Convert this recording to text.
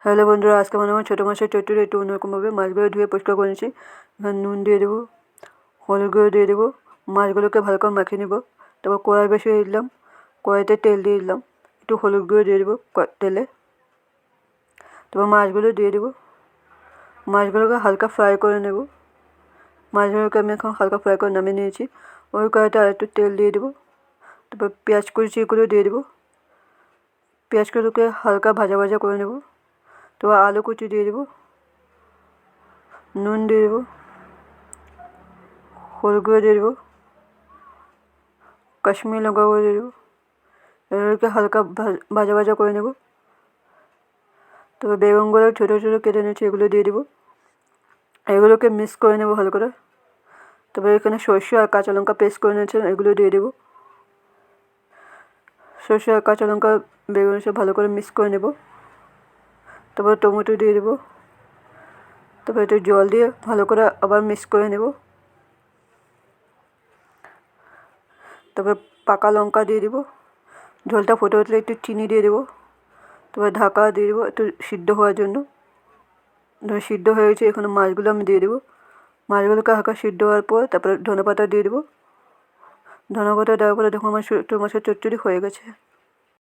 Hello বন্ধুরা, আজকে বানাবো ছোটো মাছের চচ্চড়ি। একটু অন্যরকমভাবে মাছগুলো ধুয়ে পরিষ্কার করে নিয়েছি। এখানে নুন দিয়ে দেবো, হলুদ গুঁড়ো দিয়ে দেবো, মাছগুলোকে ভালো করে মাখিয়ে নেবো। তারপর কড়াই বসিয়ে দিলাম, কড়াইতে তেল দিয়ে দিলাম, একটু হলুদ গুঁড়ো দিয়ে দেবো তেলে। তারপর মাছগুলো দিয়ে দেবো, মাছগুলোকে হালকা ফ্রাই করে নেব। মাছগুলোকে আমি এখন হালকা ফ্রাই করে নামিয়ে নিয়েছি। ওই কড়াইতে আর একটু তেল দিয়ে দেবো। তারপর পেঁয়াজ কুচিগুলো দিয়ে দেবো, পেঁয়াজগুলোকে হালকা ভাজা ভাজা করে নেব। তারপর আলু কুচি দিয়ে দেবো, নুন দিয়ে দেবো, হলুদ গুঁড়ো দিয়ে দেবো, কাশ্মীরি লঙ্কা গুঁড়ো দিয়ে দেবো। এগুলোকে হালকা ভাজা ভাজা করে নেব। তারপর বেগুনগুলো ছোটো ছোটো কেটে নিয়েছি, এগুলো দিয়ে দেবো। এগুলোকে মিক্স করে নেব ভালো করে। তারপর এখানে সরষে আর কাঁচা লঙ্কা পেস্ট করে নিয়েছিলাম, এগুলো দিয়ে দেবো। সরষে আর কাঁচা লঙ্কা বেগুনের সাথে ভালো করে মিক্স করে নেব। তারপর টমেটো দিয়ে দেবো। তারপর একটু জল দিয়ে ভালো করে আবার মিক্স করে নেব। তারপর পাকা লঙ্কা দিয়ে দেবো। ঝোলটা ফুটে উঠলে একটু চিনি দিয়ে দেবো। তারপর ঢাকা দিয়ে দেবো একটু সিদ্ধ হওয়ার জন্য। সিদ্ধ হয়ে গেছে, এখানে মাছগুলো আমি দিয়ে দেবো। মাছগুলোকে হালকা সিদ্ধ হওয়ার পর তারপরে ধনেপাতা দিয়ে দেবো। ধনেপাতা দেওয়ার পরে দেখো আমার ছোটো মাছের চচ্চড়ি হয়ে গেছে।